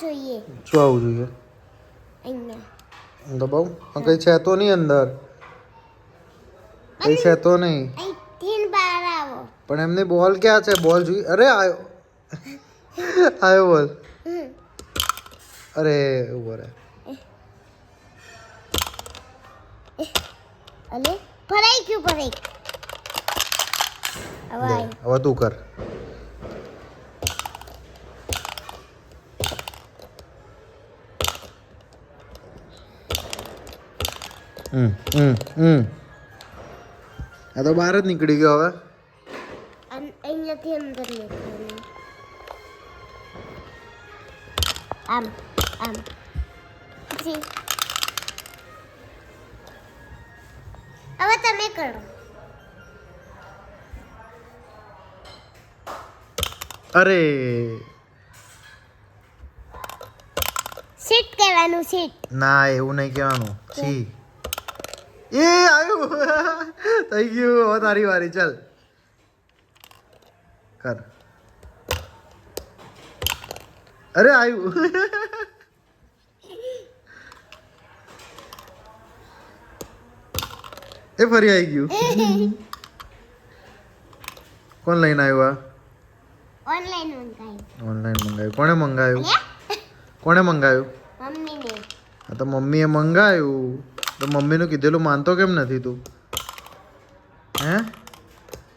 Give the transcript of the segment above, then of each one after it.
જોઈએ. શું આવવું જોઈએ? અહીંયા દબાવ કઈ છે તો નહીં અંદર, કઈ છે તો નહીં. અહીંથી બહાર આવો. પણ એમને બોલ ક્યાં છે? બોલ જોઈએ. અરે આવ્યો આવ્યો બોલ. અરે ઉભો રહે. અલે ભરાઈ ગયું ભરાઈ. હવે તું કર. આ તો બહાર જ નીકળી ગયો હવે. અહીંયાથી અંદર નીકળવાનું. આમ આમ પછી હવે તમે કરો. અરે સીટ કહેવાનું સીટ. ના એવું નહીં કહેવાનું. છી એ આવ્યું થઈ ગયું. હવે તારી વારી. ચાલ કર. અરે આવ્યું એ ફરી આવી ગયું. કોણ લઈને આવ્યું? આ ઓનલાઈન મંગાવ્યું. ઓનલાઈન મંગાવ્યું. કોણે મંગાવ્યું? કોણે મંગાવ્યું? મમ્મીને. હા તો મમ્મીએ મંગાવ્યું તો મમ્મીનું કીધેલું માનતો કેમ નથી તું? હે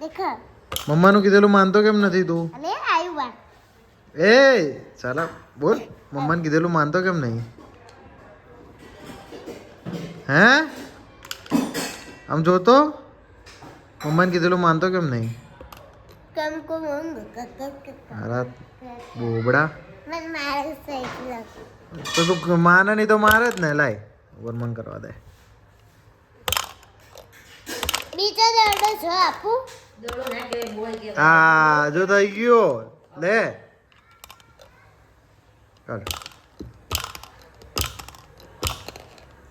દેખો મમ્માનું કીધેલું માનતો કેમ નથી તું? અલે આવ્યું બા. એ ચાલા બોલ. મમ્માને કીધેલું માનતો કેમ નહીં? હે આમ જોતો. મમ્માને કીધેલું માનતો કેમ નહીં? કમકો મંગ અરે બોબડા. મન મારે સાઈકલ. તો તું માને નહીં તો મારે જ ને. લાય વરમન કરવા દે. બીજો દડો જો આપું. હા જો થઈ ગયો. લે કર.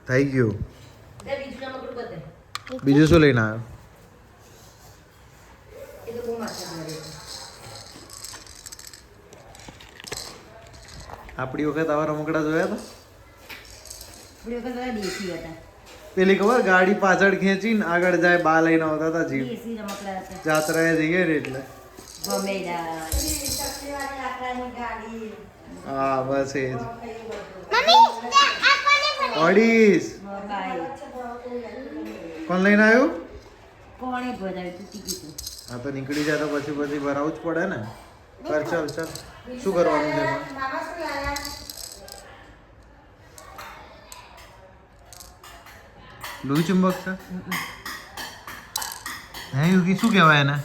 થઈ ગયું. બીજું શું લઈને આવ્યો? આપણી વખત આવા રમકડા જોયા હતા? પેલી ખબર ગાડી પાછળ ખેંચીને આગળ જાય, બા લઈને આવતા હતા જીપ. જાત્રાએ જઈએ ને એટલે. હા બસ એ જ. મમ્મી આ કોને બને? ઓડીસ કોણ લઈને આવ્યું? કોણે ભરાયું તું ટિકિટ? હા તો નીકળી જાય તો પછી ભરાવું જ પડે ને. કર ચાલ ચાલ. શું કરવાનું છે એમાં? લોહી ચુંબક છે. હે યુગી શું કહેવાય એને?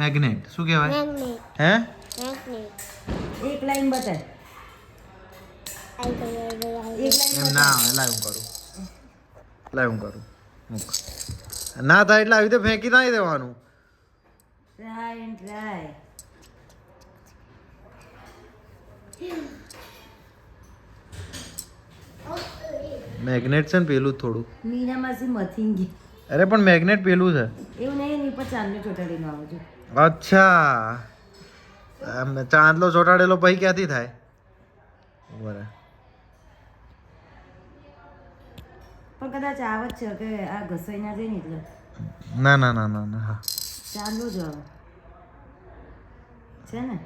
મેગ્નેટ. શું કહેવાય? મેગ્નેટ. હે મેગ્નેટ. એક લાઈન બતાય. આઈ ગયો એક લાઈન એમ ના આવે. લાવ હું કરું. મૂક. ના થાય એટલે આવી રીતે ફેંકી ના દેવાનું. Try and try. મેગ્નેટ છે ને પેલું થોડું. મીના માસી મથિંગી. અરે પણ મેગ્નેટ પેલું છે. એવું નહીં એની પર ચાંદલો ચોટાડીને આવો છો. અચ્છા આમ ચાંદલો ચોટાડેલો પછી ક્યાંથી થાય? બરાબર. પણ કદાચ આવત છે કે આ ઘસાઈ ના જાય ને એટલે ના ના ના ના ના હા ચાંદલો જ આવે છે ને.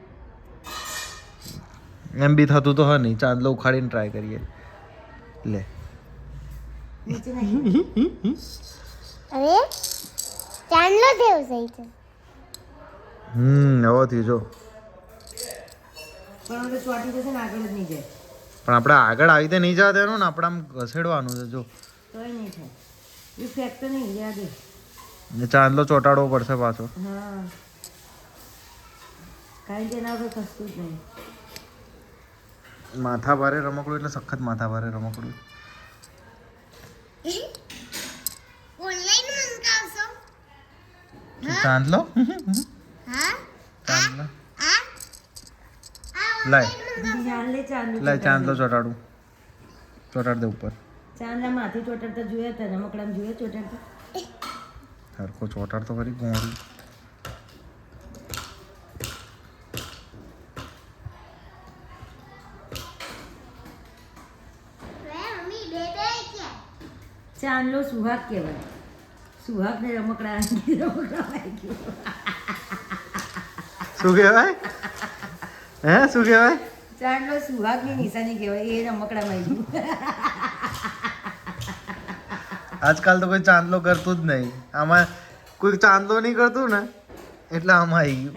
એમ બી થતું તો હા નહીં. ચાંદલો ઉખાડીને ટ્રાય કરીએ. લે નીચે નાખી. અરે ચાંદલો દેવ સહી છે. હવે થયું જો. પણ હવે તો ચોટી જશે ને આગળ જ નહીં જાય. પણ આપણે આગળ આવી રીતે નહીં જવા દેવાનું ને. આપણે આમ ઘસેડવાનું છે જો. તોય નહીં થાય. એ ફેક્ટ નહીં યાદ. ને ચાંદલો ચોટાડવો પડશે પાછો. હા કાંઈ તેના વગર કશું જ નહીં. માથા ભારે રમકડું એટલે સખત માથા ભારે રમકડું. ઓનલાઈન મંગાવશો? ચાંદલો હા ચાંદલો આ લાય ચાંદલે ચાંદલો લાય ચાંદલો ચોટાડું. ચોટાડ દે ઉપર. ચાંદલા માથે ચોટાડતા જોયા હતા રમકડામાં જોયા ચોટાડતા. હરખો ચોટાડ તો કરી ગોળી. ચાંદલો સુહાગ કહેવાય. સુહાગ ને રમકડા વાઈ ગયું. શું કહેવાય? હે શું કહેવાય? ચાંદલો સુહાગની નિશાની કહેવાય. એ રમકડામાં આવી ગયું. આજકાલ તો કોઈ ચાંદલો કરતું જ નહીં. આમાં કોઈ ચાંદલો નહીં કરતું ને એટલે આમાં આવી ગયું.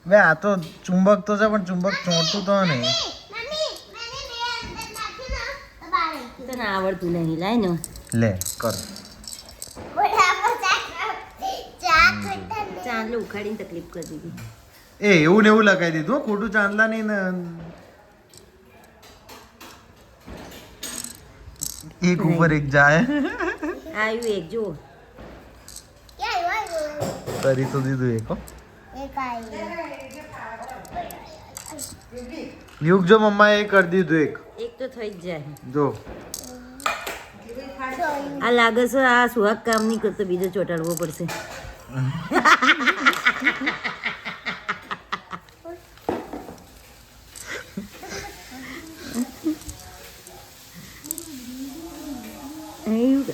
બે આ તો ચુંબક તો છે પણ ચુંબક ચોંટતું તો નહીં. મમ્મી મેને બે અંદર નાખી ના તો બહાર આવી ગયું. તને આવડતું નહીં, લાય ને. લે કર. બોલા ચા ખોટા ને ચાંદલો ઉખાડીને તકલીફ કરી દીધી. એ એવું ને એવું લગાવી દીધું હો, ખોટું ચાંદલા નહીં ને. એક ઉપર એક જાય. આવ્યું એક જો. ક્યાં આવ્યો કરી તો દીધું એક હો. એક આવ્યો યુગ જો મમ્મા એ કરી દીધું એક. એક તો થઈ જ જાય. જો આ લાગે છે આ સુહાગ કામ નહીં કરતો, બીજો ચોટાડવો પડશે.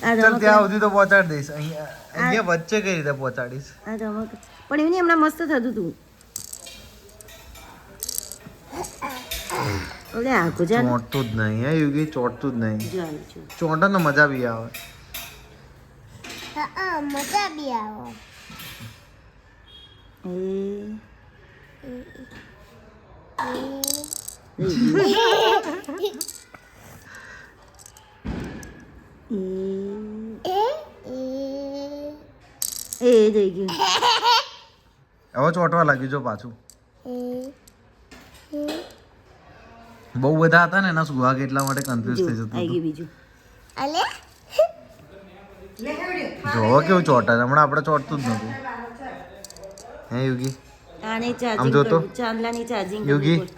આ ચાલ ત્યાં રમકડું- સુધી તો પહોંચાડી દઈશ. અહીંયા વચ્ચે કઈ રીતે પહોંચાડીશ? આ રમકડું. પણ એમને હમણાં મસ્ત થતું હતું. ઓલે આખું જાણ ચોંટતું જ નહીં હે યુગી, ચોંટતું જ નહીં. જો આવ્યું છું. ચોંટે ને મજા બી આવે. હા મજા બી આવો એ એ જઈ ગયું. હવે ચોંટવા લાગ્યું જો પાછું. એ બહુ બધા હતા ને એના સુહાગ એટલા માટે કન્ફ્યુઝ જો થઈ જતું આવી હતું. ગયું બીજું. અલે જોવો કેવું ચોંટે છે. હમણાં આપણે ચોંટતું જ નતું. હે યુગી? આને આમ ચાર્જિંગ જોતો. ચાંદલાની ચાર્જિંગ યોગી? કરવું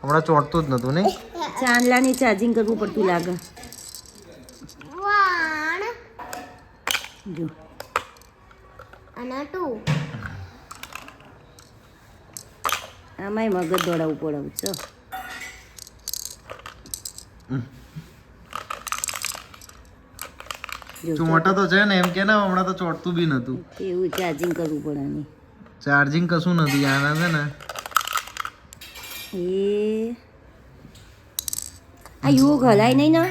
હમણાં ચોંટતું જ નતું નહીં. પડતું. ચાંદલાની ચાર્જિંગ કરવું પડતું લાગે. વન જો અને ટુ આમાંય મગજ દોડાવવું પડાવું છો. ચોંટે તો છે ને એમ કે ને હમણાં તો ચોંટતું બી નતું. એવું ચાર્જિંગ કરવું પડે આની. ચાર્જિંગ કશું નથી આના છે ને. એ આ યુગ હલાય નહીં ને.